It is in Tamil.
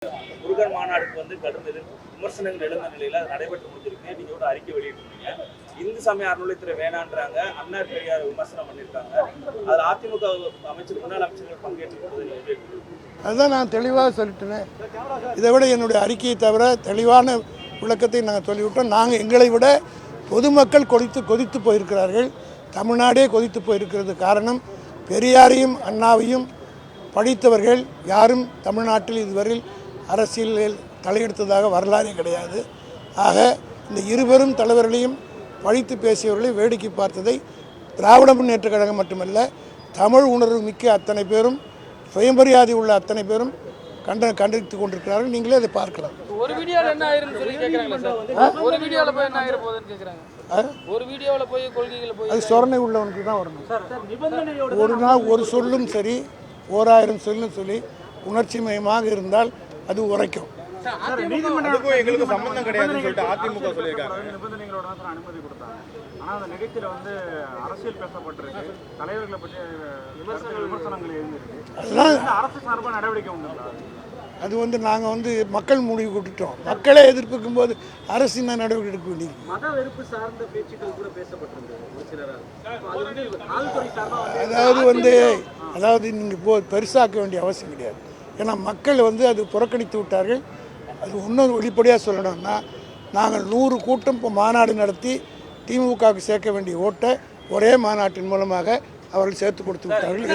முருகன் மாநாடுக்கு கடும் விமர்சனங்கள் எழுந்த நிலையில அது நடைபெற்று முடிஞ்சிருக்கு. நீங்க ஒரு அறிக்கை வெளியிட்டிருக்கீங்க. இந்து சமய அறநிலையத்துறை வேணான்றாங்க, அண்ணார் பெரியார் விமர்சனம் பண்ணியிருக்காங்க. அதில் அதிமுக அமைச்சர் முன்னாள் அமைச்சர்கள் பங்கேற்று அதுதான் நான் தெளிவாக சொல்லிட்டேன். இதை விட என்னுடைய அறிக்கையை தவிர தெளிவான விளக்கத்தை நாங்கள் சொல்லிவிட்டோம். நாங்கள் எங்களை விட பொதுமக்கள் கொதித்து போயிருக்கிறார்கள். தமிழ்நாடே கொதித்து போயிருக்கிறது. காரணம், பெரியாரையும் அண்ணாவையும் படித்தவர்கள் யாரும் தமிழ்நாட்டில் இதுவரையில் அரசியலில் தலையெடுத்ததாக வரலாறே கிடையாது. ஆக இந்த இருவரும் தலைவர்களையும் பழித்து பேசியவர்களை வேடிக்கை பார்த்ததை திராவிட முன்னேற்றக் கழகம் மட்டுமல்ல, தமிழ் உணர்வு மிக்க அத்தனை பேரும், சுயமரியாதை உள்ள அத்தனை பேரும் கண்டித்து கொண்டிருக்கிறார்கள். நீங்களே அதை பார்க்கலாம். ஒரு வீடியோவில் என்ன ஆயிருன்னு சொல்லி கேட்குறாங்க சார். ஒரு வீடியோவில் போய் என்ன ஆயிர போகுதுன்னு கேட்குறாங்க. ஒரு வீடியோவில் போய் கொள்கைகளை போய் அது சொரணை உள்ளவனுக்கு தான் வரணும். ஒரு நாள் ஒரு சொல்லும் சரி, 1000 சொல்லும் சொல்லி உணர்ச்சி மயமாக இருந்தால் அது உரைக்கும். எங்களுக்கு சம்பந்தம் கிடையாதுன்னு சொல்லிட்டு அதிமுக சொல்லியிருக்காங்க. நிபந்தனைகளோட தான் அனுமதி கொடுத்தாங்க. ஆனால் அந்த நிகழ்ச்சியில் அரசியல் பேசப்பட்டிருக்கு, தலைவர்களை பற்றி விமர்சனங்கள் எழுந்திருக்கு. அரசு சார்பாக நடவடிக்கை உண்டு. அது நாங்கள் மக்கள் முடிவு கொடுத்துட்டோம். மக்களை எதிர்ப்புக்கும் போது அரசு நடவடிக்கை எடுக்க வேண்டியது. மத வெறுப்பு சார்ந்த பேச்சுக்கள் கூட பேசப்பட்டிருந்தது ஒரு சிலரால். அதாவது நீங்கள் பெருசாக்க வேண்டிய அவசியம் கிடையாது. ஏன்னா மக்கள் அது புறக்கணித்து விட்டார்கள். அது இன்னும் வெளிப்படையாக சொல்லணும்னா, நாங்கள் 100 கூட்டம் இப்போ மாநாடு நடத்தி திமுகவுக்கு சேர்க்க வேண்டிய ஓட்டை ஒரே மாநாட்டின் மூலமாக அவர்கள் சேர்த்து கொடுத்து விட்டார்கள்.